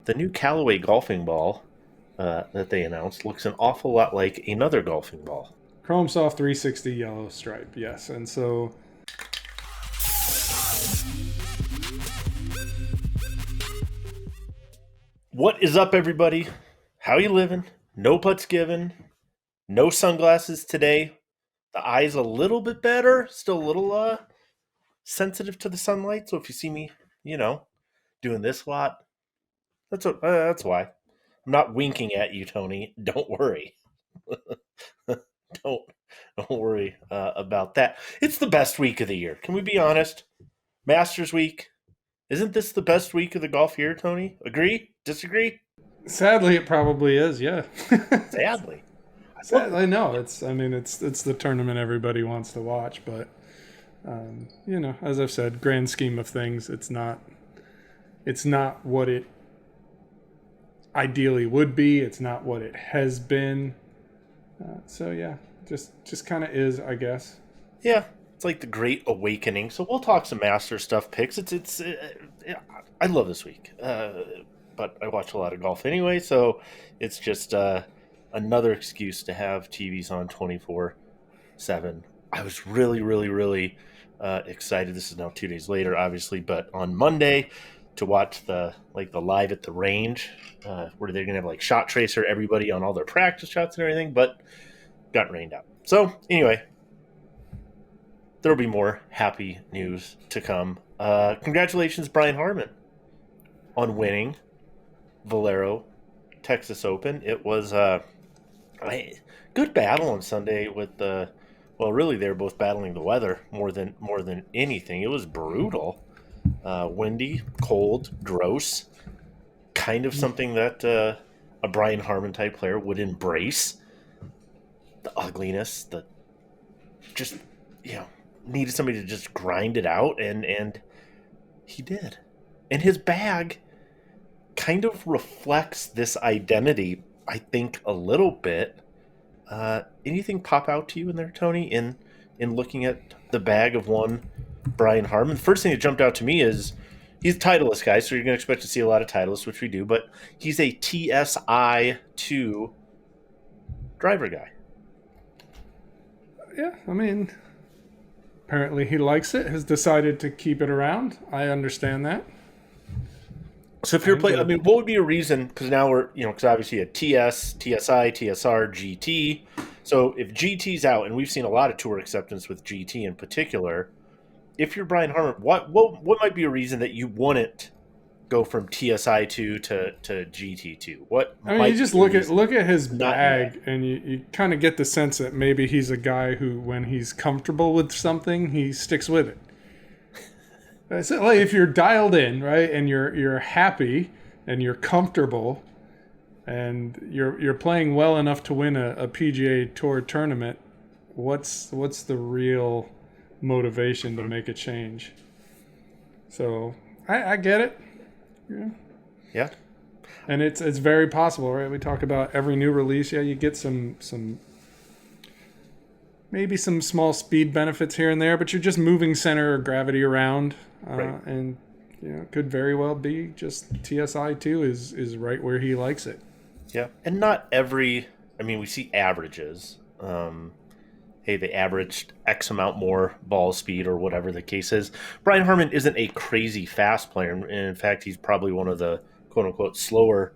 the new Callaway golfing ball that they announced looks an awful lot like another golfing ball. Chrome Soft 360 yellow stripe, yes. And so What is up, everybody? How you living? No putts given. No sunglasses today. The eye's a little bit better. Still a little sensitive to the sunlight. So if you see me, doing this a lot, that's why. I'm not winking at you, Tony. Don't worry. don't don't worry about that. It's the best week of the year. Can we be honest? Masters week. Isn't this the best week of the golf year, Tony? Agree? Disagree? sadly it probably is, yeah. Sadly. Sadly, no. It's the tournament everybody wants to watch, but as I've said, grand scheme of things, it's not what it ideally would be. It's not what it has been. So yeah, just kind of is, I guess. Yeah, it's like the Great Awakening. So we'll talk some Master stuff picks. I love this week, but I watch a lot of golf anyway, so it's just another excuse to have TVs on 24/7. I was really, really, really excited. This is now 2 days later, obviously, but on Monday to watch the live at the range, where they're gonna have like shot tracer everybody on all their practice shots and everything, but got rained out. So anyway, there'll be more happy news to come. Congratulations, Brian Harman, on winning Valero Texas Open. It was a good battle on Sunday with the. Well, really, they were both battling the weather more than anything. It was brutal, windy, cold, gross. Kind of something that a Brian Harman type player would embrace. The ugliness, the just needed somebody to just grind it out, and he did. And his bag kind of reflects this identity, I think, a little bit. Anything pop out to you in there, Tony, in looking at the bag of one Brian Harman? First thing that jumped out to me is he's a Titleist guy, so you're going to expect to see a lot of Titleists, which we do, but he's a TSI2 driver guy. Yeah, apparently he likes it, has decided to keep it around. I understand that. So if you're playing, what would be a reason? Because now we're, because obviously you had TS, TSI, TSR, GT. So if GT's out, and we've seen a lot of tour acceptance with GT in particular, if you're Brian Harman, what might be a reason that you wouldn't go from TSI2 to GT2? You just look at his bag, and you kind of get the sense that maybe he's a guy who, when he's comfortable with something, he sticks with it. So, like, if you're dialed in, right, and you're happy and you're comfortable and you're playing well enough to win a PGA Tour tournament, what's the real motivation to make a change? So I get it. Yeah. And it's very possible, right? We talk about every new release. Yeah, you get some maybe some small speed benefits here and there, but you're just moving center of gravity around. Right. And it could very well be just TSI2 is right where he likes it. Yeah. And not every, we see averages. Hey, they averaged X amount more ball speed or whatever the case is. Brian Harman isn't a crazy fast player. And in fact, he's probably one of the quote unquote slower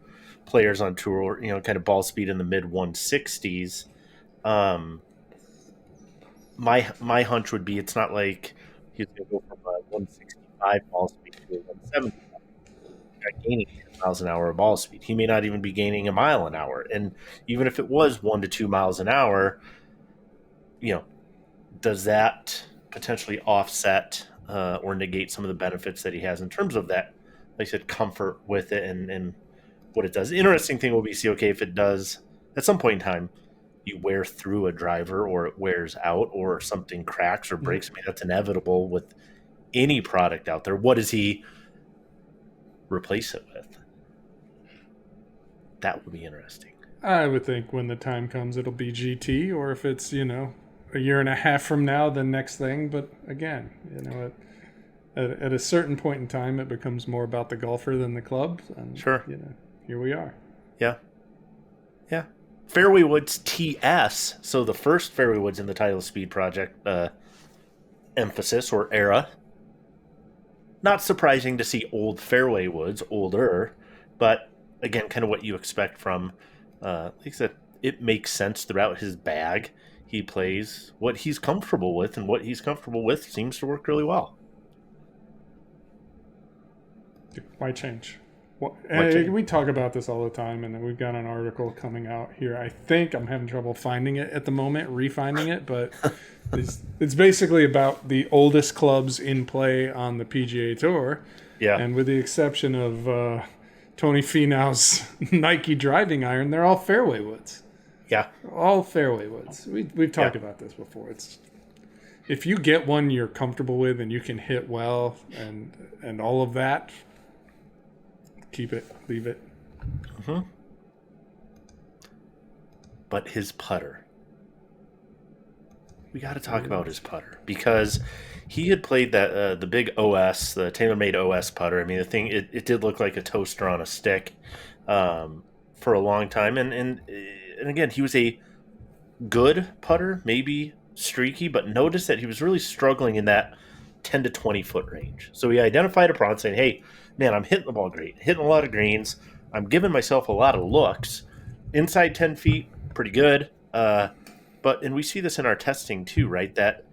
players on tour, kind of ball speed in the mid 160s. My hunch would be it's not like he's going to go from a 165 ball speed to a 170. Not gaining 10 miles an hour of ball speed. He may not even be gaining a mile an hour. And even if it was 1 to 2 miles an hour, does that potentially offset or negate some of the benefits that he has in terms of that, like I said, comfort with it and what it does? The interesting thing will be see, okay, if it does at some point in time, you wear through a driver or it wears out or something cracks or breaks. That's inevitable with any product out there. What does he replace it with? That would be interesting. I would think when the time comes, it'll be GT, or if it's, a year and a half from now, the next thing. But again, at a certain point in time, it becomes more about the golfer than the club. And, Sure. Here we are. Yeah. Yeah. Fairway Woods TS. So the first Fairway Woods in the Title Speed Project emphasis or era. Not surprising to see old Fairway Woods, older, but again, kind of what you expect from, like I said, it makes sense throughout his bag. He plays what he's comfortable with, and what he's comfortable with seems to work really well. Why change? change? We talk about this all the time, and then we've got an article coming out here. I think I'm having trouble finding it at the moment, refinding it, but it's basically about the oldest clubs in play on the PGA Tour. Yeah. And with the exception of Tony Finau's Nike driving iron, they're all fairway woods. Yeah. All fairway woods. We've talked about this before. It's if you get one you're comfortable with and you can hit well and all of that, keep it, leave it. Mm-hmm. But his putter. We got to talk about his putter because he had played that the big OS, the TaylorMade OS putter. I mean, the thing it did look like a toaster on a stick for a long time, and again, he was a good putter, maybe streaky, but notice that he was really struggling in that 10 to 20 foot range. So he identified a problem, saying, "Hey, man, I'm hitting the ball great, hitting a lot of greens. I'm giving myself a lot of looks. Inside 10 feet, pretty good." And we see this in our testing too, right? That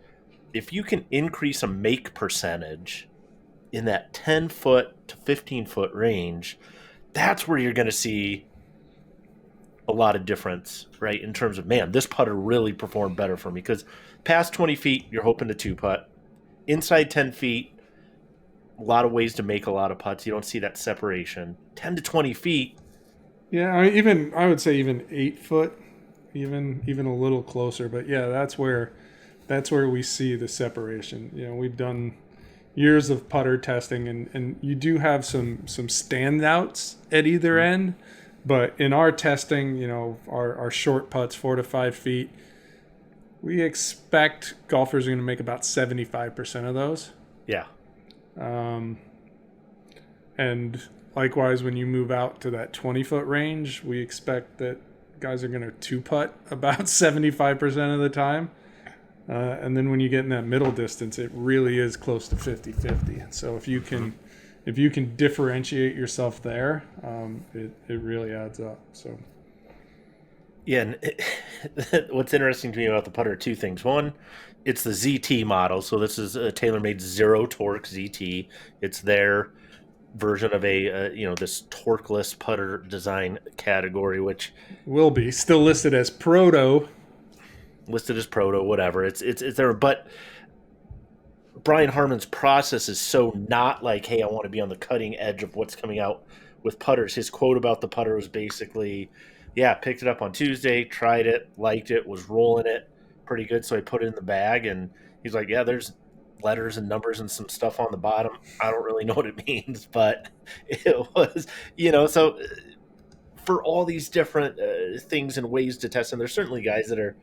if you can increase a make percentage in that 10 foot to 15 foot range, that's where you're going to see a lot of difference, right? In terms of, man, this putter really performed better for me, because past 20 feet, you're hoping to two putt. Inside 10 feet, a lot of ways to make a lot of putts. You don't see that separation. 10 to 20 feet. Yeah, I would say even 8 foot, even a little closer. But yeah, that's where we see the separation. We've done years of putter testing, and you do have some standouts at either end. But in our testing, our short putts, 4 to 5 feet, we expect golfers are going to make about 75% of those. Yeah. And likewise, when you move out to that 20-foot range, we expect that guys are going to two-putt about 75% of the time. And then when you get in that middle distance, it really is close to 50-50. So if you can differentiate yourself there, it really adds up. So. Yeah, and what's interesting to me about the putter, two things. One, it's the ZT model. So this is a TaylorMade Zero Torque ZT. It's their version of this torqueless putter design category, which will be still listed as proto, whatever. It's there, but Brian Harman's process is so not like, hey, I want to be on the cutting edge of what's coming out with putters. His quote about the putter was basically, yeah, picked it up on Tuesday, tried it, liked it, was rolling it pretty good, so I put it in the bag, and he's like, yeah, there's letters and numbers and some stuff on the bottom. I don't really know what it means, but it was, so for all these different things and ways to test, and there's certainly guys that are,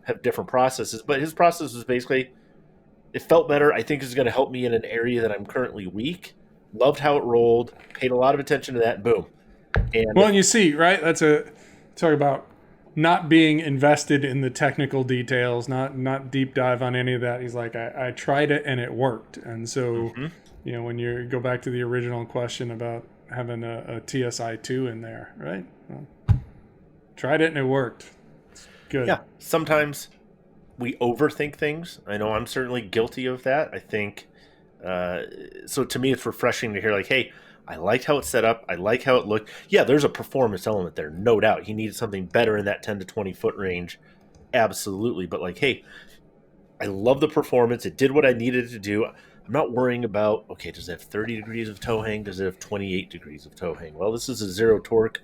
have different processes, but his process was basically, it felt better. I think it's going to help me in an area that I'm currently weak. Loved how it rolled, paid a lot of attention to that, boom. And you see, right? Talk about not being invested in the technical details, not deep dive on any of that. He's like, I tried it and it worked. And so, when you go back to the original question about having a TSI2 in there, right? Well, tried it and it worked. It's good. Yeah. Sometimes we overthink things. I know I'm certainly guilty of that. I think, so to me, it's refreshing to hear like, hey, I liked how it's set up. I like how it looked. Yeah, there's a performance element there, no doubt. He needed something better in that 10 to 20 foot range. Absolutely. But like, hey, I love the performance. It did what I needed to do. I'm not worrying about, okay, does it have 30 degrees of toe hang? Does it have 28 degrees of toe hang? Well, this is a zero torque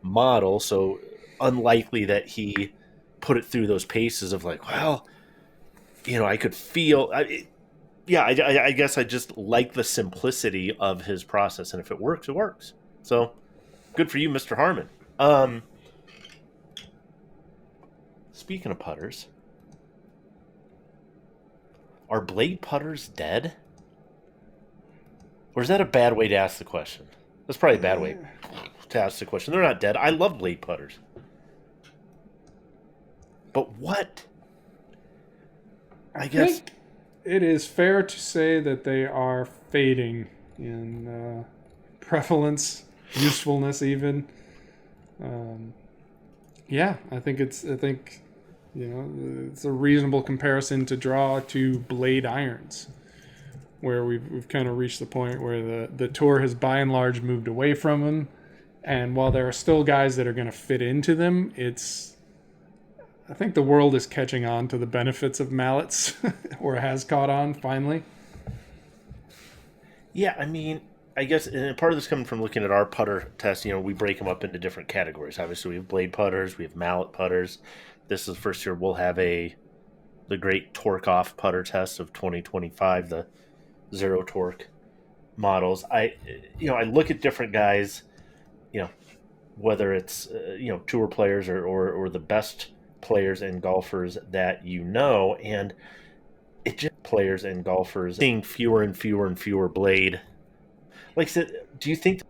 model, so unlikely that he put it through those paces of like, well, I could feel... I guess I just like the simplicity of his process, and if it works, it works. So, good for you, Mr. Harman. Speaking of putters, are blade putters dead? Or is that a bad way to ask the question? That's probably a bad way to ask the question. They're not dead. I love blade putters. But what? I think it is fair to say that they are fading in prevalence, usefulness, even. Yeah, I think it's a reasonable comparison to draw to blade irons, where we've kind of reached the point where the tour has by and large moved away from them, and while there are still guys that are going to fit into them, I think the world is catching on to the benefits of mallets, or has caught on finally. Yeah, I mean, I guess, and part of this coming from looking at our putter test, we break them up into different categories. Obviously, we have blade putters, we have mallet putters. This is the first year we'll have the great torque off putter test of 2025, the zero torque models. I look at different guys, whether it's tour players or the best players and golfers that and it just players and golfers seeing fewer and fewer and fewer blade. Like I said, do you think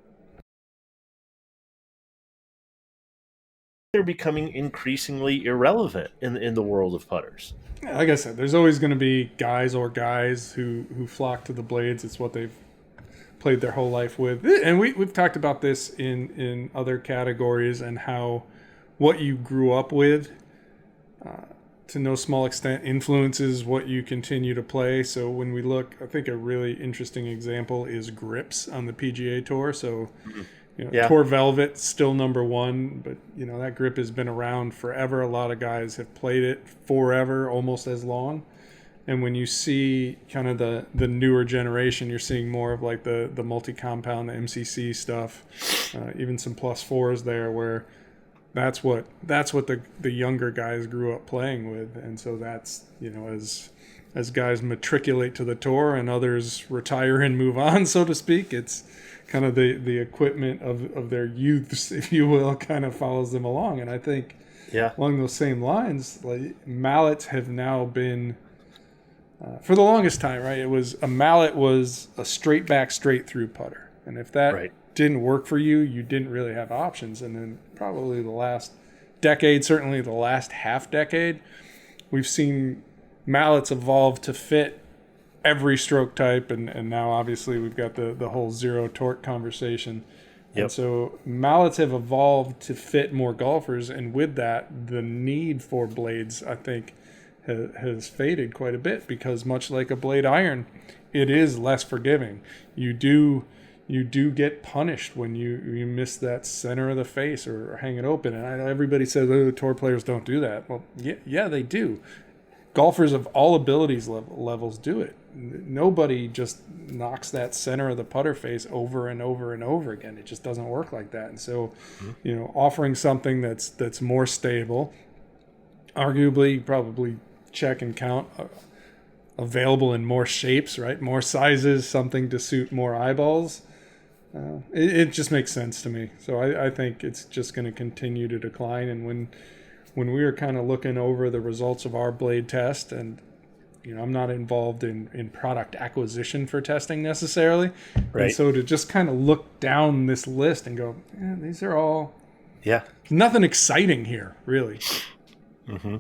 they're becoming increasingly irrelevant in the world of putters? Like I said, there's always going to be guys who flock to the blades. It's what they've played their whole life with. And we've talked about this in other categories, and how what you grew up with, to no small extent, influences what you continue to play. So when we look, I think a really interesting example is grips on the PGA Tour. So, Tour Velvet still number one, but that grip has been around forever. A lot of guys have played it forever, almost as long. And when you see kind of the newer generation, you're seeing more of like the multi-compound, the MCC stuff, even some plus fours there, where that's what the younger guys grew up playing with. And so that's, as guys matriculate to the tour and others retire and move on, so to speak, it's kind of the equipment of their youths, if you will, kind of follows them along. And I think along those same lines, like mallets have now been, for the longest time, right? A mallet was a straight back, straight through putter. And if that didn't work for you, you didn't really have options. And then probably the last decade, certainly the last half decade, we've seen mallets evolve to fit every stroke type. And now obviously we've got the whole zero torque conversation. Yep. And so mallets have evolved to fit more golfers. And with that, the need for blades, I think, has faded quite a bit, because much like a blade iron, it is less forgiving. You do get punished when you miss that center of the face or hang it open. And everybody says, oh, the tour players don't do that. Well, yeah, they do. Golfers of all abilities levels do it. Nobody just knocks that center of the putter face over and over and over again. It just doesn't work like that. And so, offering something that's more stable, arguably probably check and count, available in more shapes, right? More sizes, something to suit more eyeballs. It just makes sense to me. So I think it's just going to continue to decline. And when we were kind of looking over the results of our blade test, and I'm not involved in product acquisition for testing necessarily, right? And so to just kind of look down this list and go, these are all nothing exciting here, really. Mm-hmm.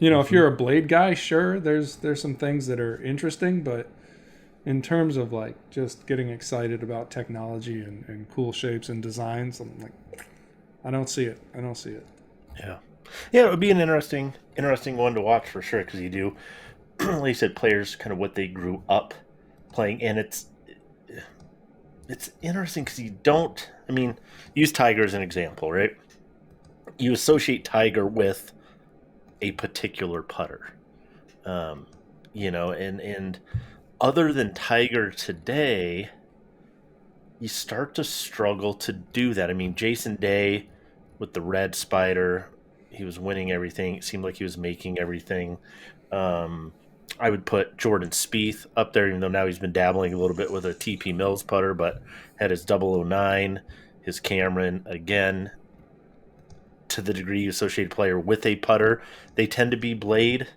If you're a blade guy, sure, there's some things that are interesting, but in terms of like just getting excited about technology and cool shapes and designs, I'm like, I don't see it. Yeah, it would be an interesting one to watch for sure, because you do, like you said, players kind of what they grew up playing, and it's interesting because you don't. I mean, use Tiger as an example, right? You associate Tiger with a particular putter, and other than Tiger today, you start to struggle to do that. I mean, Jason Day with the red Spider, he was winning everything. It seemed like he was making everything. I would put Jordan Spieth up there, even though now he's been dabbling a little bit with a TP Mills putter, but had his 009, his Cameron again. To the degree you associate a player with a putter, they tend to be blade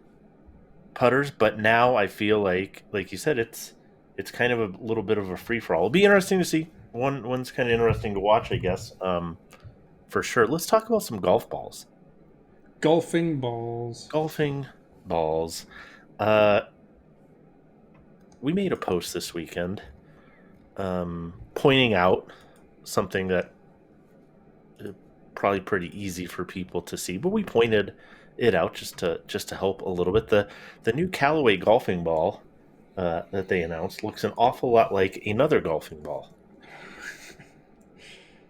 putters, but now I feel like you said, it's kind of a little bit of a free for all. It'll be interesting to see. One's kind of interesting to watch, I guess, for sure. Let's talk about some golf balls. Golfing balls. Golfing balls. We made a post this weekend, pointing out something that probably pretty easy for people to see, but we pointed it out just to help a little bit. The new Callaway golfing ball that they announced looks an awful lot like another golfing ball.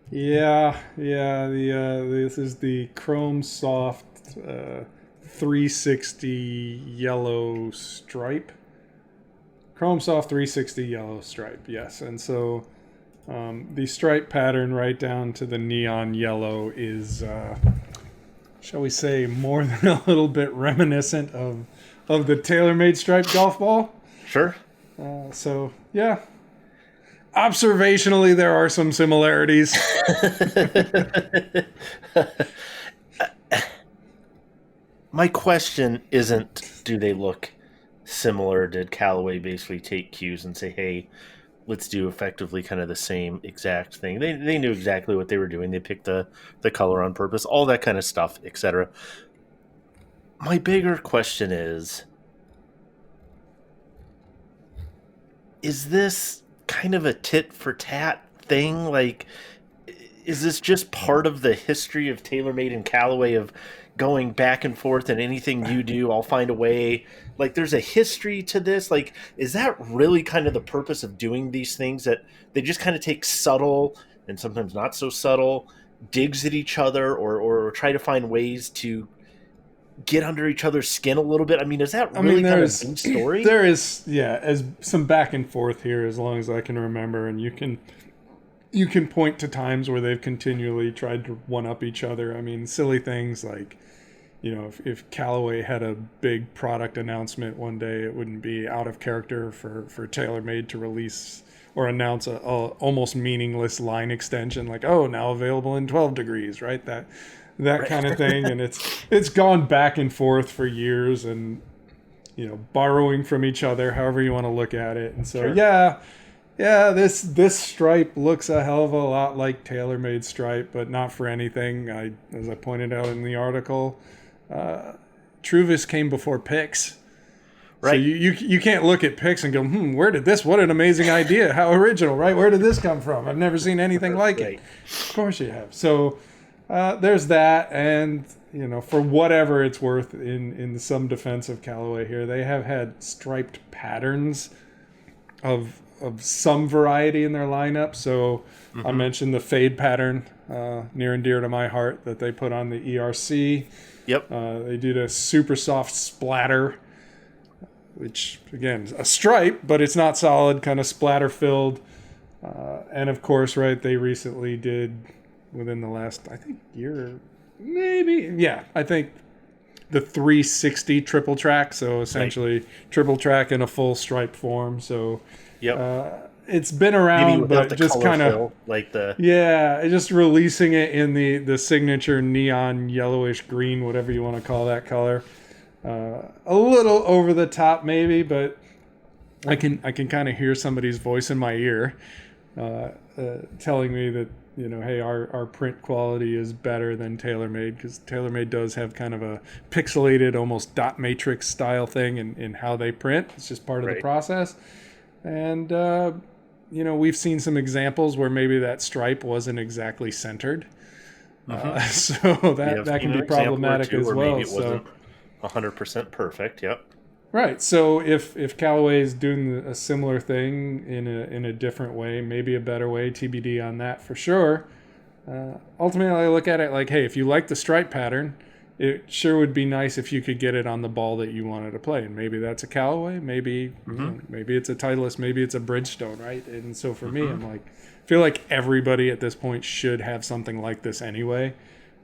Yeah. This is the Chrome Soft 360 yellow stripe. Chrome Soft 360 yellow stripe, yes. And so the stripe pattern right down to the neon yellow is, shall we say, more than a little bit reminiscent of the TaylorMade striped golf ball. Sure. So, yeah. Observationally, there are some similarities. My question isn't, do they look similar? Did Callaway basically take cues and say, hey, let's do effectively kind of the same exact thing? They knew exactly what they were doing. They picked the color on purpose, all that kind of stuff, etc. My bigger question is this kind of a tit for tat thing? Like, is this just part of the history of TaylorMade and Callaway of going back and forth, and anything you do, I'll find a way? Like, there's a history to this. Like, is that really kind of the purpose of doing these things, that they just kind of take subtle and sometimes not so subtle digs at each other, or try to find ways to get under each other's skin a little bit? I mean, is that really kind of the story? There is, yeah, as some back and forth here, as long as I can remember, and you can point to times where they've continually tried to one-up each other. I mean, silly things like, if Callaway had a big product announcement one day, it wouldn't be out of character for TaylorMade to release or announce a almost meaningless line extension like, oh, now available in 12 degrees, right? That right. Kind of thing. And it's gone back and forth for years, and, borrowing from each other, however you want to look at it. And so, sure. Yeah, this stripe looks a hell of a lot like TaylorMade stripe, but not for anything. As I pointed out in the article, Truvis came before Pix. Right. So you can't look at Pix and go, what an amazing idea. How original, right? Where did this come from? I've never seen anything like it. Of course you have. So there's that. And, for whatever it's worth, in some defense of Callaway here, they have had striped patterns of some variety in their lineup. So I mentioned the fade pattern, near and dear to my heart, that they put on the ERC. Yep. They did a super soft splatter, which, again, is a stripe, but it's not solid, kind of splatter filled. And of course, right, they recently did, within the last, I think, year, maybe, yeah, I think the 360 triple track. So essentially triple track in a full stripe form. So it's been around, but just kind of like just releasing it in the signature neon yellowish green, whatever you want to call that color. A little over the top maybe, but I can kind of hear somebody's voice in my ear telling me that, hey, our print quality is better than TaylorMade, because TaylorMade does have kind of a pixelated, almost dot matrix style thing in how they print. It's just part of the process. And, we've seen some examples where maybe that stripe wasn't exactly centered. So that can be problematic as well. Maybe it wasn't 100% perfect. Yep. Right. So if Callaway is doing a similar thing in a different way, maybe a better way, TBD on that for sure. Ultimately, I look at it like, hey, if you like the stripe pattern, it sure would be nice if you could get it on the ball that you wanted to play. And maybe that's a Callaway, maybe maybe it's a Titleist, maybe it's a Bridgestone, right? And so for me, I'm like, I feel like everybody at this point should have something like this anyway.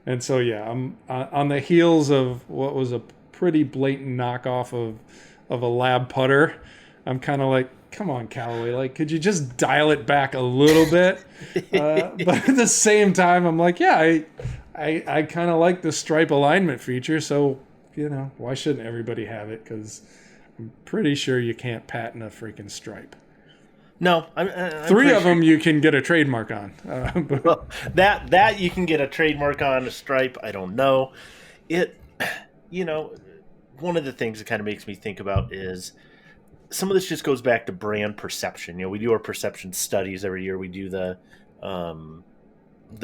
And so, yeah, I'm on the heels of what was a pretty blatant knockoff of a lab putter. I'm kind of like, come on, Callaway, like, could you just dial it back a little bit? But at the same time, I'm like, yeah, I kind of like the stripe alignment feature, so why shouldn't everybody have it? Because I'm pretty sure you can't patent a freaking stripe. No, I'm Three of them you can get a trademark on. Well, that you can get a trademark on. A stripe, I don't know. It, one of the things that kind of makes me think about is some of this just goes back to brand perception. We do our perception studies every year. We do the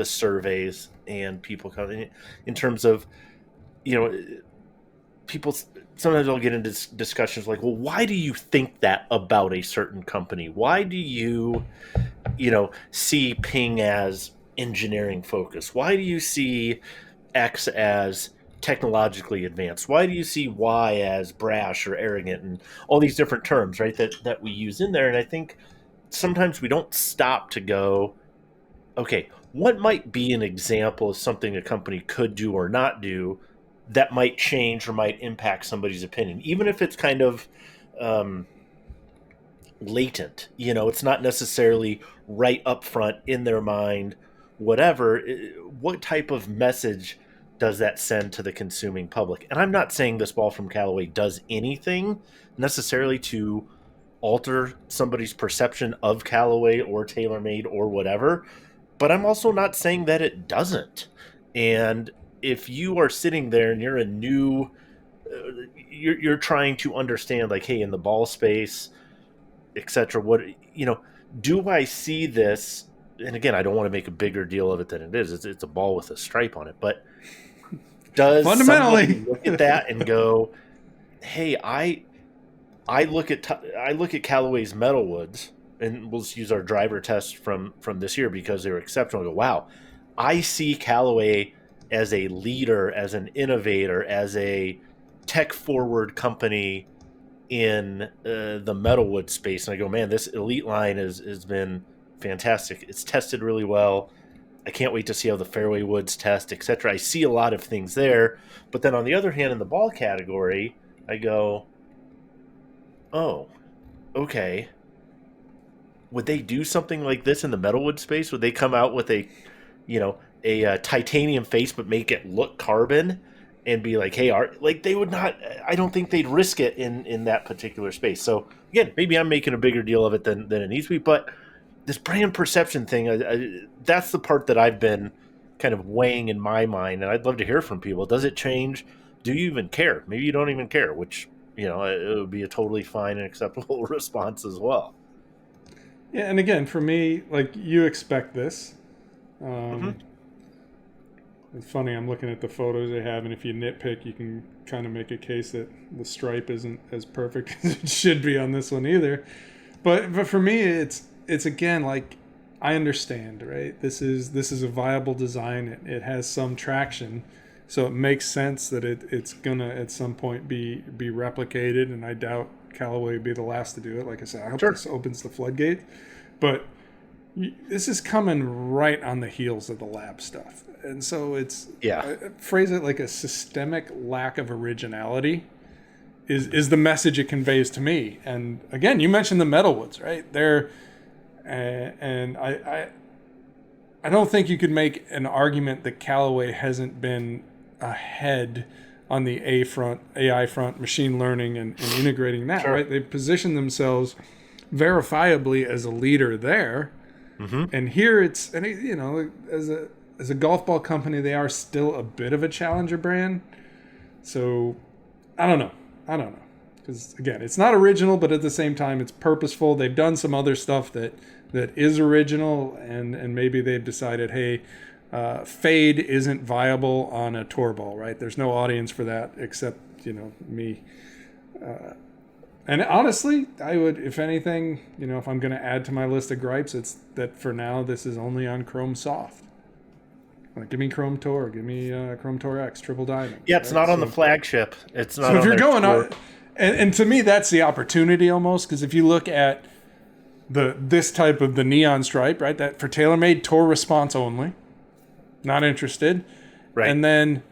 surveys, and people come in terms of, people sometimes they'll get into discussions like, well, why do you think that about a certain company? Why do you, see Ping as engineering focused? Why do you see X as technologically advanced? Why do you see Y as brash or arrogant, and all these different terms, right, that we use in there? And I think sometimes we don't stop to go, okay, what might be an example of something a company could do or not do that might change or might impact somebody's opinion, even if it's kind of latent. It's not necessarily right up front in their mind, whatever. What type of message does that send to the consuming public? And I'm not saying this ball from Callaway does anything necessarily to alter somebody's perception of Callaway or TaylorMade or whatever, but I'm also not saying that it doesn't. And if you are sitting there and you're a new, you're trying to understand, like, hey, in the ball space, etc., what, do I see this? And again, I don't want to make a bigger deal of it than it is. It's a ball with a stripe on it, but does somebody look at that and go, hey, I look at Callaway's metalwoods, and we'll just use our driver test from this year because they were exceptional. I go, wow, I see Callaway as a leader, as an innovator, as a tech-forward company in the metalwood space. And I go, man, this Elite line has been fantastic. It's tested really well. I can't wait to see how the fairway woods test, etc. I see a lot of things there. But then on the other hand, in the ball category, I go, oh, okay. Would they do something like this in the metalwood space? Would they come out with a titanium face but make it look carbon and be like, hey, they would not, I don't think they'd risk it in that particular space. So again, maybe I'm making a bigger deal of it than it needs to be, but this brand perception thing, that's the part that I've been kind of weighing in my mind, and I'd love to hear from people. Does it change? Do you even care? Maybe you don't even care, which, it would be a totally fine and acceptable response as well. Yeah, and again, for me, like, you expect this. It's funny, I'm looking at the photos they have, and if you nitpick, you can kind of make a case that the stripe isn't as perfect as it should be on this one either. But for me, it's again, like, I understand, right? This is a viable design. It has some traction, so it makes sense that it's gonna at some point be replicated, and I doubt Callaway would be the last to do it. Like I said, I hope this opens the floodgate. But this is coming right on the heels of the lab stuff. And so it's, I phrase it like a systemic lack of originality is the message it conveys to me. And again, you mentioned the metalwoods, right? And I don't think you could make an argument that Callaway hasn't been ahead on the AI front, machine learning and integrating that, right? They've positioned themselves verifiably as a leader there. Mm-hmm. And here as a golf ball company, they are still a bit of a challenger brand. So I don't know. Because again, it's not original, but at the same time, it's purposeful. They've done some other stuff that is original, and maybe they've decided, hey, fade isn't viable on a tour ball, right? There's no audience for that except, me. And honestly, I would, if anything, if I'm going to add to my list of gripes, it's that for now, this is only on Chrome Soft. Like, give me Chrome Tour, give me Chrome Tour X, Triple Diamond. Yeah, it's not on the flagship. It's not. So if you're going on, and to me, that's the opportunity almost, because if you look at this type of the neon stripe, right, that for TaylorMade, Tour response only, not interested, right, and then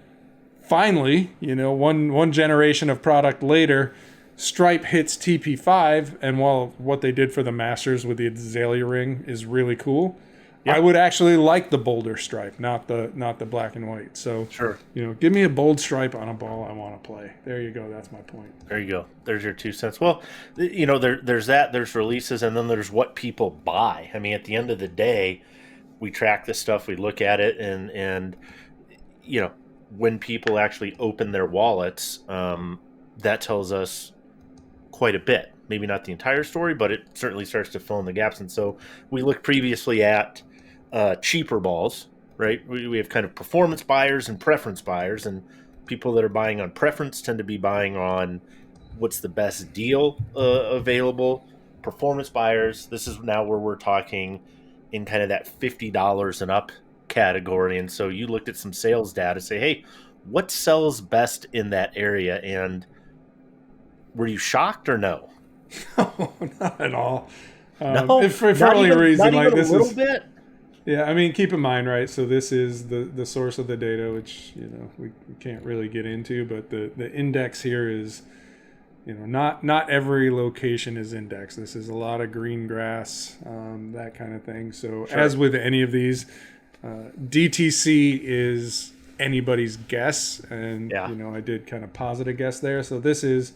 finally, one generation of product later, Stripe hits TP5, and while what they did for the Masters with the Azalea ring is really cool, I would actually like the bolder stripe, not the black and white. So Sure. Give me a bold stripe on a ball I want to play. There you go. That's my point. There you go. There's your 2 cents. Well, there's that. There's releases, and then there's what people buy. I mean, at the end of the day, we track this stuff. We look at it, and when people actually open their wallets, that tells us quite a bit. Maybe not the entire story, but it certainly starts to fill in the gaps. And so we looked previously at cheaper balls, right? We have kind of performance buyers and preference buyers, and people that are buying on preference tend to be buying on what's the best deal available. Performance buyers, this is now where we're talking in kind of that $50 and up category. And so you looked at some sales data, say, hey, what sells best in that area? And were you shocked or no? No, not at all. No, for only a reason like this a little bit. Yeah, I mean, keep in mind, right? So this is the source of the data, which we can't really get into, but the index here is, not every location is indexed. This is a lot of green grass, that kind of thing. So sure. As with any of these, DTC is anybody's guess, and I did kind of posit a guess there. So this is,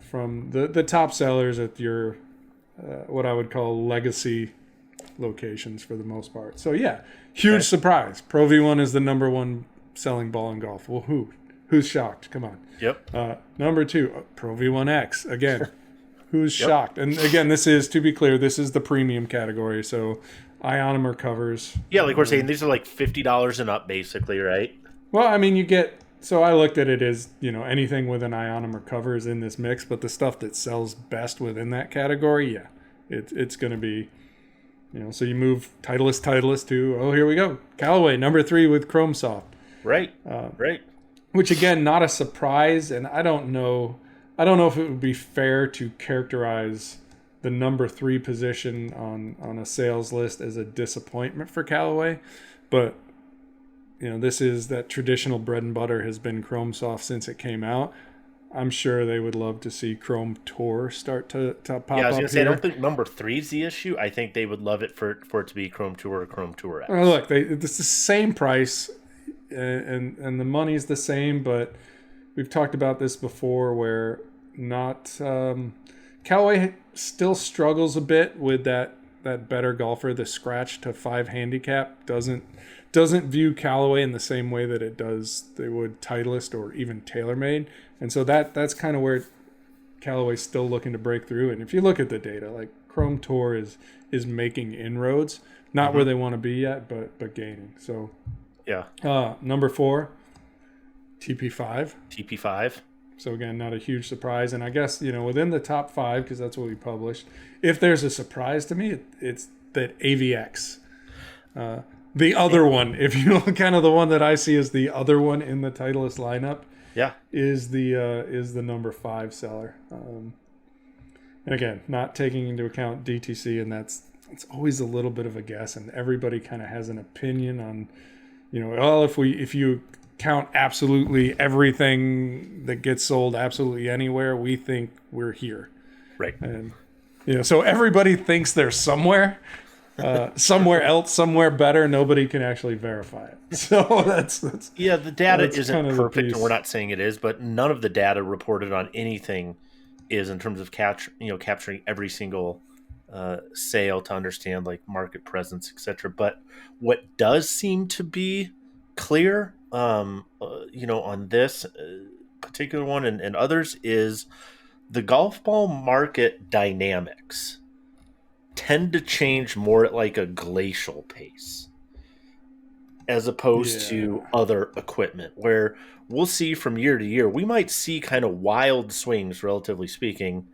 from the top sellers at your what I would call legacy locations for the most part. So huge surprise. Pro V1 is the number one selling ball in golf. Well, who's shocked? Come on. Yep. Number 2, Pro V1X. Again, who's shocked? And again, this is, to be clear, this is the premium category. So ionomer covers. Yeah, like we're saying, these are like $50 and up, basically, right? Well, I mean, you get. So I looked at it as, anything with an ionomer cover is in this mix, but the stuff that sells best within that category, it's going to be, so you move Titleist to, here we go, Callaway, number 3 with Chrome Soft. Right, right. Which, again, not a surprise, and I don't know if it would be fair to characterize the number 3 position on a sales list as a disappointment for Callaway, but this is that traditional bread and butter has been Chrome Soft since it came out. I'm sure they would love to see Chrome Tour start to pop up. Yeah, I was going to say, I here. don't think number 3 is the issue. I think they would love it for it to be Chrome Tour or Chrome Tour X. Well, look, it's the same price, and the money's the same, but we've talked about this before where Callaway still struggles a bit with that better golfer, the scratch to 5 handicap doesn't view Callaway in the same way that they would Titleist or even TaylorMade. And so that's kind of where Callaway's still looking to break through. And if you look at the data, like Chrome Tour is making inroads, not where they want to be yet, but gaining. So number 4, TP5. TP5. So again, not a huge surprise. And I guess, within the top 5, because that's what we published, if there's a surprise to me, it's that AVX. The other one, if you look, kind of the one that I see as the other one in the Titleist lineup, is the number 5 seller. And again, not taking into account DTC, and it's always a little bit of a guess, and everybody kind of has an opinion on, if you count absolutely everything that gets sold absolutely anywhere, we think we're here, right? And so everybody thinks they're somewhere. Somewhere else, somewhere better, nobody can actually verify it. So that's the data isn't kind of perfect, and we're not saying it is, but none of the data reported on anything is in terms of capturing every single sale to understand like market presence, etc. But what does seem to be clear, on this particular one and others, is the golf ball market dynamics tend to change more at like a glacial pace as opposed to other equipment, where we'll see from year to year, we might see kind of wild swings, relatively speaking,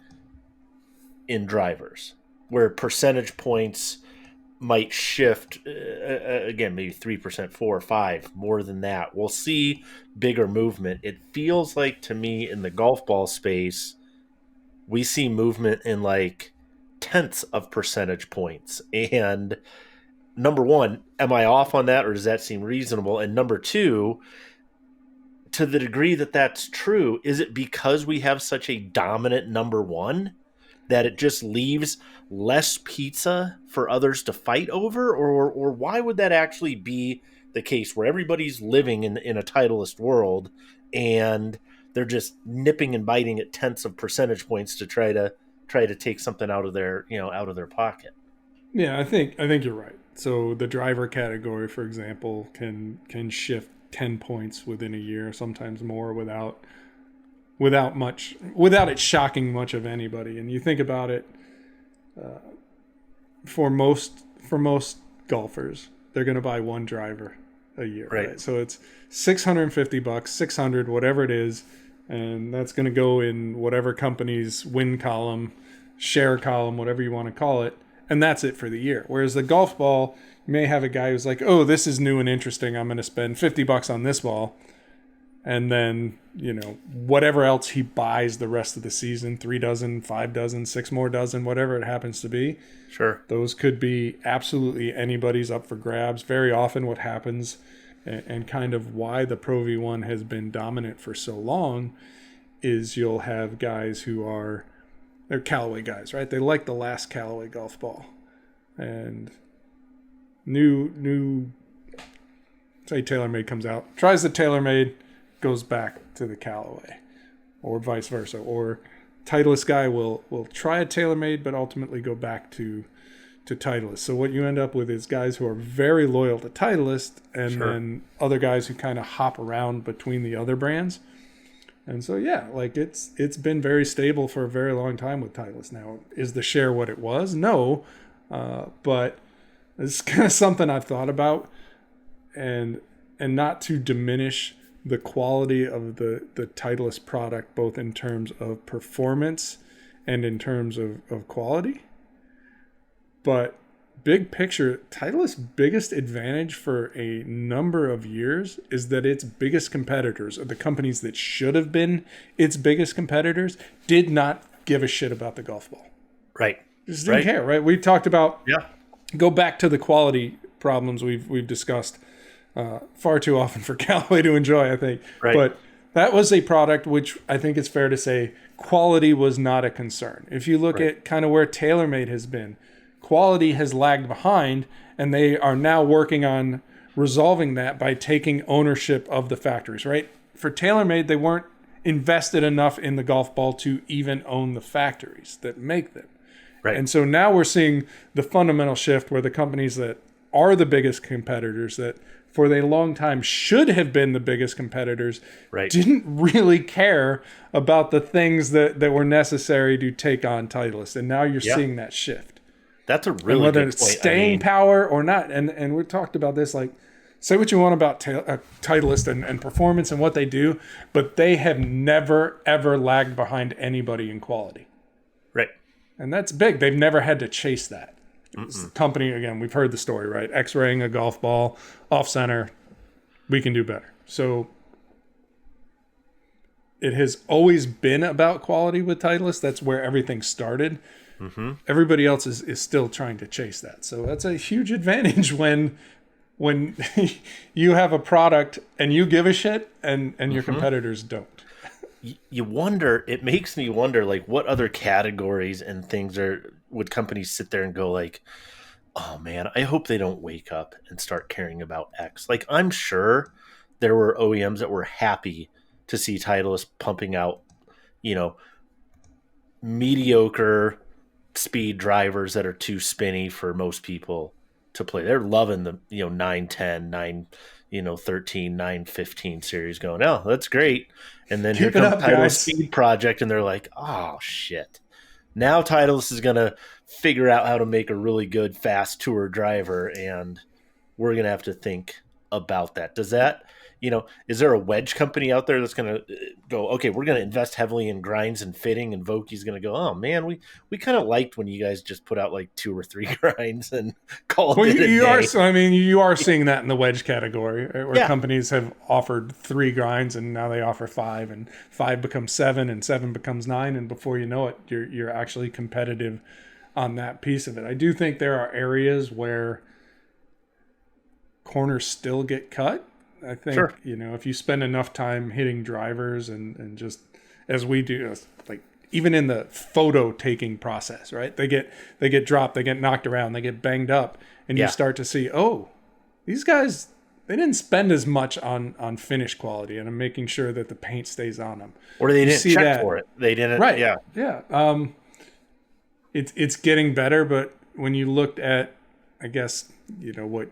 in drivers, where percentage points might shift, again, maybe 3%, 4 or 5, more than that. We'll see bigger movement. It feels like to me in the golf ball space, we see movement in like tenths of percentage points. And number 1, am I off on that, or does that seem reasonable? And number 2, to the degree that that's true, is it because we have such a dominant number 1 that it just leaves less pizza for others to fight over, or why would that actually be the case where everybody's living in a Titleist world and they're just nipping and biting at tenths of percentage points to try to take something out of their out of their pocket? Yeah, I think you're right. So the driver category, for example, can shift 10 points within a year, sometimes more, without it shocking much of anybody. And you think about it, for most golfers, they're going to buy one driver a year, right? So it's $650, 600, whatever it is, and that's going to go in whatever company's win column, share column, whatever you want to call it, and that's it for the year. Whereas the golf ball, you may have a guy who's like, oh, this is new and interesting, I'm going to spend $50 on this ball, and then, whatever else he buys the rest of the season, 3 dozen, 5 dozen, 6 more dozen, whatever it happens to be. Sure. Those could be absolutely anybody's up for grabs. Very often what happens, and kind of why the Pro V1 has been dominant for so long, is you'll have guys they're Callaway guys, right? They like the last Callaway golf ball. And new say TaylorMade comes out, tries the TaylorMade, goes back to the Callaway, or vice versa. Or Titleist guy will try a TaylorMade but ultimately go back to Titleist. So what you end up with is guys who are very loyal to Titleist, and then other guys who kind of hop around between the other brands. And so it's been very stable for a very long time with Titleist. Now, is the share what it was? No, but it's kind of something I've thought about, and not to diminish the quality of the Titleist product, both in terms of performance and in terms of quality. But big picture, Titleist's biggest advantage for a number of years is that its biggest competitors, or the companies that should have been its biggest competitors, did not give a shit about the golf ball. Right. Just didn't care, right? We talked about, Yeah. Go back to the quality problems we've discussed far too often for Callaway to enjoy, I think. Right. But that was a product which I think it's fair to say quality was not a concern. If you look at kind of where TaylorMade has been, quality has lagged behind, and they are now working on resolving that by taking ownership of the factories, right? For TaylorMade, they weren't invested enough in the golf ball to even own the factories that make them. Right. And so now we're seeing the fundamental shift where the companies that are the biggest competitors, that for a long time should have been the biggest competitors, didn't really care about the things that were necessary to take on Titleist. And now you're seeing that shift. That's a really whether good it's point. staying power or not. And we talked about this, like, say what you want about Titleist and performance and what they do, but they have never, ever lagged behind anybody in quality. Right. And that's big. They've never had to chase that. Company, again, we've heard the story, right? X-raying a golf ball off center, we can do better. So it has always been about quality with Titleist. That's where everything started. Mm-hmm. Everybody else is still trying to chase that. So that's a huge advantage when you have a product and you give a shit and your competitors don't. You wonder, it makes me wonder, like, what other categories and things would companies sit there and go like, oh man, I hope they don't wake up and start caring about X. Like, I'm sure there were OEMs that were happy to see Titleist pumping out, mediocre speed drivers that are too spinny for most people to play. They're loving the 910, 913, 915 series, going, oh, that's great. And then here comes Titleist Speed Project, and they're like, oh shit, now Titleist is gonna figure out how to make a really good fast tour driver, and we're gonna have to think about that. Does that, is there a wedge company out there that's going to go, okay, we're going to invest heavily in grinds and fitting, and Vokey's going to go, oh man, we kind of liked when you guys just put out like 2 or 3 grinds and called it a day. You are seeing that in the wedge category, right, where companies have offered 3 grinds and now they offer 5, and 5 becomes 7 and 7 becomes 9, and before you know it, you're actually competitive on that piece of it. I do think there are areas where corners still get cut. I think, if you spend enough time hitting drivers and just, as we do, like even in the photo taking process, right? They get dropped, they get knocked around, they get banged up, and you start to see, oh, these guys, they didn't spend as much on finish quality and on making sure that the paint stays on them. Or they didn't check for it. They didn't. Right. Yeah. It's getting better, but when you looked at, I guess, what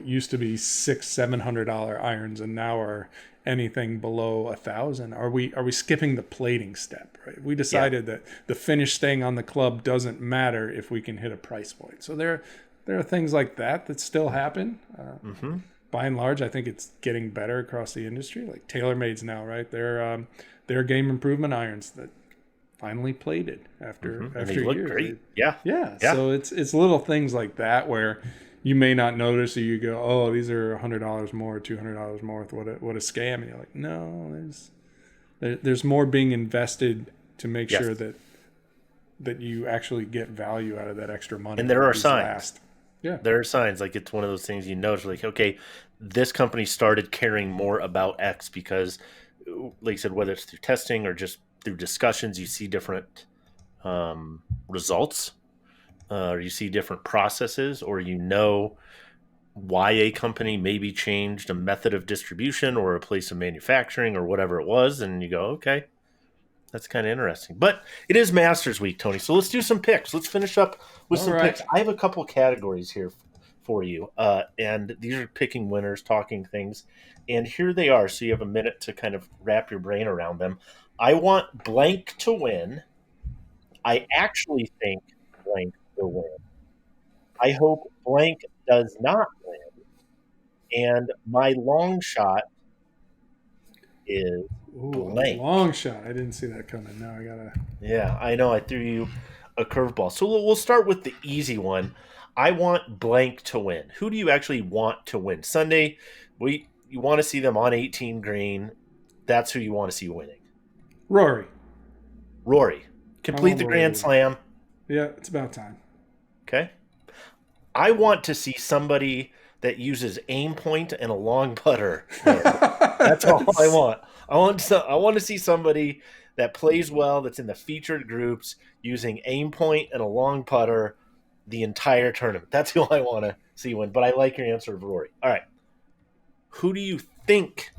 used to be $600-$700 irons and now are anything below $1,000, are we skipping the plating step? Right. We decided that the finish staying on the club doesn't matter if we can hit a price point. So there are things like that still happen. By and large, I think it's getting better across the industry. Like TaylorMade's now, right? They're game improvement irons that finally plated after and they look years. Great. Yeah. So it's little things like that where you may not notice, or you go, oh, these are $100 more, $200 more. What a scam! And you're like, no, there's more being invested to make sure that you actually get value out of that extra money. And there are signs. Last. Yeah, there are signs. Like, it's one of those things you notice, like, okay, this company started caring more about X because, like I said, whether it's through testing or just through discussions, you see different results, or you see different processes, or why a company maybe changed a method of distribution or a place of manufacturing or whatever it was, and you go, okay, that's kind of interesting. But it is Masters Week, Tony, so let's do some picks. Let's finish up with some picks. I have a couple categories here for you, and these are picking winners, talking things, and here they are, so you have a minute to kind of wrap your brain around them. I want blank to win. I actually think blank will win. I hope blank does not win. And my long shot is blank. Long shot. I didn't see that coming. Now I gotta. Yeah, I know. I threw you a curveball. So we'll start with the easy one. I want blank to win. Who do you actually want to win? Sunday, you want to see them on 18 green. That's who you want to see winning. Rory. Complete the Grand Slam. Yeah, it's about time. Okay. I want to see somebody that uses aim point and a long putter. That's all I want. I want to see somebody that plays well, that's in the featured groups, using aim point and a long putter the entire tournament. That's who I want to see win. But I like your answer of Rory. All right. Who do you think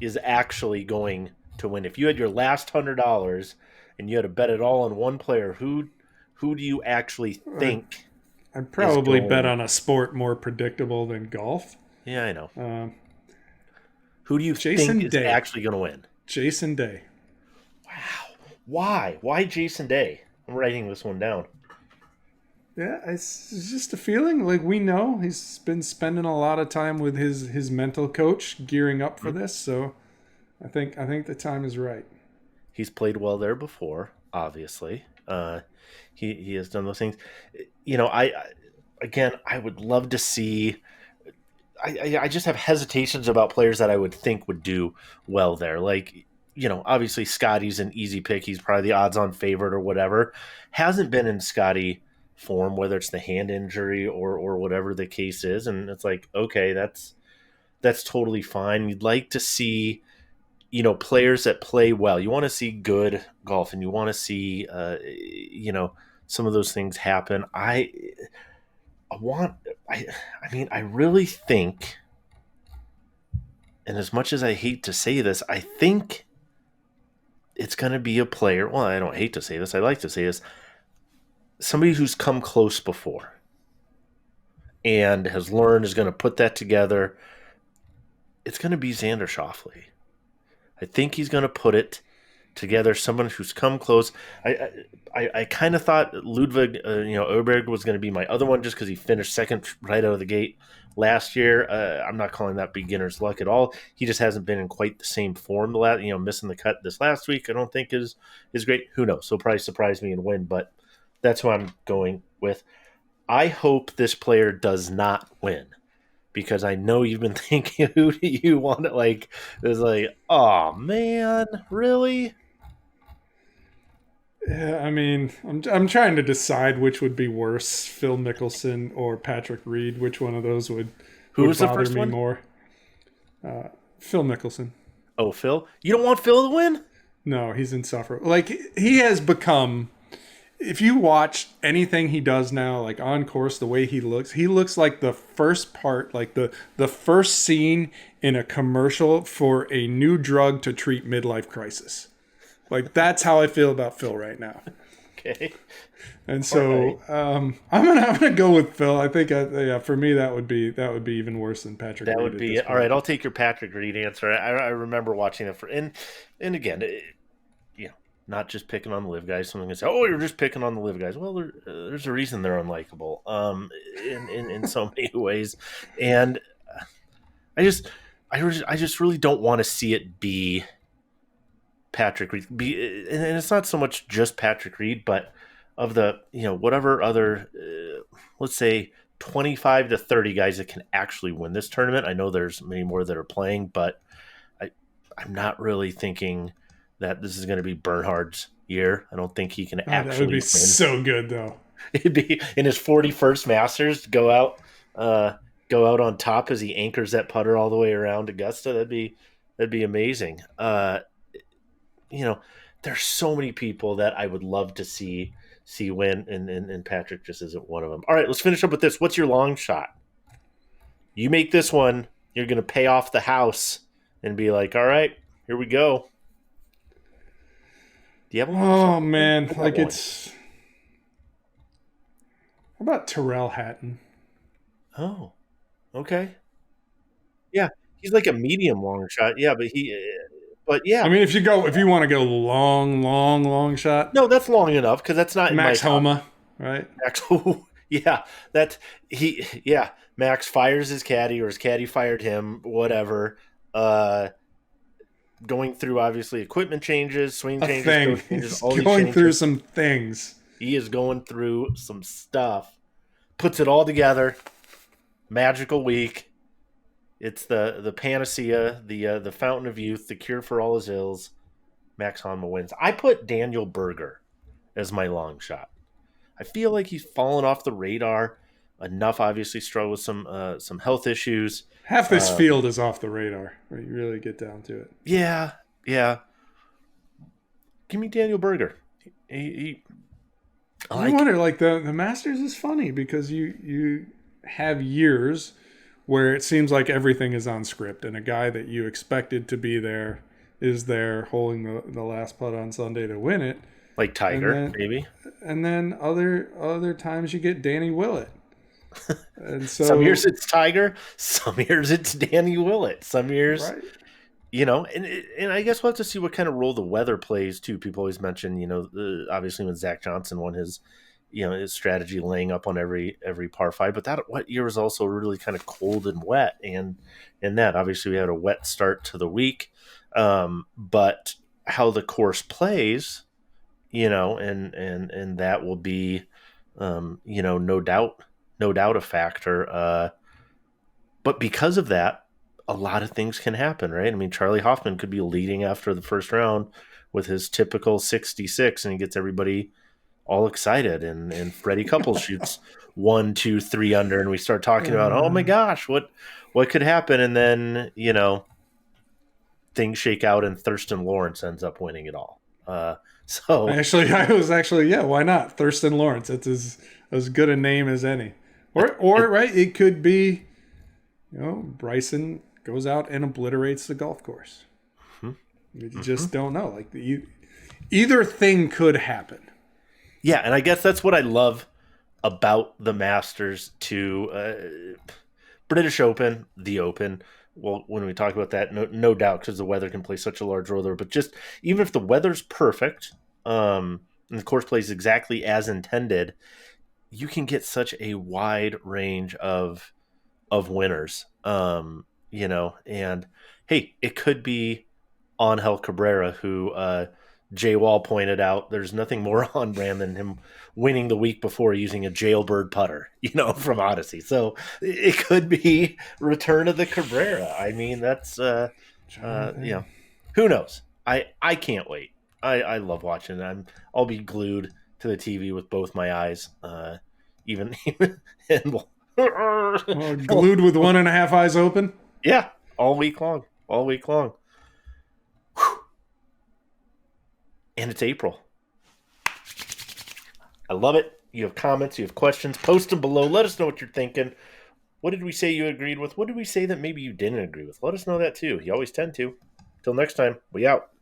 is actually going to win? If you had your last $100 and you had to bet it all on one player, who do you actually think? I'd probably bet on a sport more predictable than golf. Yeah, I know. Who do you think is actually going to win? Jason Day. Wow. Why? Why Jason Day? I'm writing this one down. Yeah, it's just a feeling. Like, we know he's been spending a lot of time with his mental coach gearing up for this, so I think the time is right. He's played well there before, obviously. He has done those things. I would love to see. I just have hesitations about players that I would think would do well there. Like, obviously Scotty's an easy pick. He's probably the odds-on favorite or whatever. Hasn't been in Scotty form, whether it's the hand injury or whatever the case is, and it's like, okay, that's totally fine. You'd like to see, players that play well. You want to see good golf, and you want to see, some of those things happen. I really think, and as much as I hate to say this, I think it's going to be a player. Well, I don't hate to say this. I like to say this. Somebody who's come close before and has learned, is going to put that together. It's going to be Xander Schauffele. I think he's going to put it together. Someone who's come close. I kind of thought Ludwig, Oberg was going to be my other one just because he finished second right out of the gate last year. I'm not calling that beginner's luck at all. He just hasn't been in quite the same form. Missing the cut this last week, I don't think is great. Who knows? He'll probably surprise me and win, but that's who I'm going with. I hope this player does not win, because I know you've been thinking, who do you want to like? It's like, oh man, really? Yeah, I mean, I'm trying to decide which would be worse, Phil Mickelson or Patrick Reed. Which one of those would bother me more? Phil Mickelson. Oh, Phil? You don't want Phil to win? No, he's insufferable. Like, he has become, if you watch anything he does now, like on course, the way he looks like the first part, like the first scene in a commercial for a new drug to treat midlife crisis. Like, that's how I feel about Phil right now. Okay. And so I'm gonna go with Phil. I think yeah, for me that would be even worse than Patrick That Reed would at be this it. All point. right. I'll take your Patrick Reed answer. I remember watching it and again, you know, not just picking on the live guys. Someone can say, "Oh, you're just picking on the live guys." Well, there's a reason they're unlikable. In so many ways, and I just, I just really don't want to see it be Patrick Reed. And it's not so much just Patrick Reed, but of the whatever other, let's say 25 to 30 guys that can actually win this tournament. I know there's many more that are playing, but I I'm not really thinking that this is going to be Bernhard's year. I don't think he can Oh, that would actually be win. so good though. It'd be in his 41st Masters to uh, go out on top as he anchors that putter all the way around Augusta. That'd be amazing. You know, there's so many people that I would love to see win, and Patrick just isn't one of them. All right, let's finish up with this. What's your long shot? You make this one, you're going to pay off the house and be like, all right, here we go. Do you have a long shot? Oh man, like One. it's. How about Terrell Hatton? Oh, okay. Yeah, he's like a medium long shot. Yeah, but yeah, I mean, if you want to go long shot, no, that's long enough because that's not in my Max top. Homa, right? Max, yeah, yeah. Max fires his caddy, or his caddy fired him, whatever. Uh, Going through obviously equipment changes, swing A changes, thing. coach changes, He's all these going through changes. some things. He is going through some stuff. Puts it all together. Magical week. It's the panacea, the fountain of youth, the cure for all his ills. Max Honma wins. I put Daniel Berger as my long shot. I feel like he's fallen off the radar enough. Obviously, struggled with some health issues. Half this field is off the radar when you really get down to it. Yeah, yeah. Give me Daniel Berger. I wonder, like the Masters is funny because you have years where it seems like everything is on script, and a guy that you expected to be there is there holding the last putt on Sunday to win it. Like Tiger, maybe. And then other times you get Danny Willett. And so some years it's Tiger, some years it's Danny Willett, some years, right. And I guess we'll have to see what kind of role the weather plays too. People always mention, obviously when Zach Johnson won his strategy laying up on every par five, but that wet year was also really kind of cold and wet, and that obviously we had a wet start to the week, but how the course plays, and that will be, no doubt a factor. But because of that, a lot of things can happen, right? I mean, Charlie Hoffman could be leading after the first round with his typical 66, and he gets everybody all excited. And Freddie Couples shoots 1, 2, 3 under, and we start talking about, oh my gosh, what could happen? And then things shake out, and Thurston Lawrence ends up winning it all. So I was why not? Thurston Lawrence. It's as good a name as any. Or right, it could be, Bryson goes out and obliterates the golf course. You just don't know. Like either thing could happen. Yeah, and I guess that's what I love about the Masters to British Open, the Open. Well, when we talk about that, no doubt, because the weather can play such a large role there. But just even if the weather's perfect, and the course plays exactly as intended, you can get such a wide range of winners. And hey, it could be Angel Cabrera, who Jay Wall pointed out there's nothing more on brand than him winning the week before using a jailbird putter, from Odyssey. So it could be return of the Cabrera. I mean, that's who knows? I can't wait. I love watching it. I'll be glued to the TV with both my eyes, even and glued with 1.5 eyes open. Yeah, all week long. Whew. And it's April. I love it. You have comments, you have questions, post them below. Let us know what you're thinking. What did we say you agreed with? What did we say that maybe you didn't agree with? Let us know that too. You always tend to. Till next time, we out.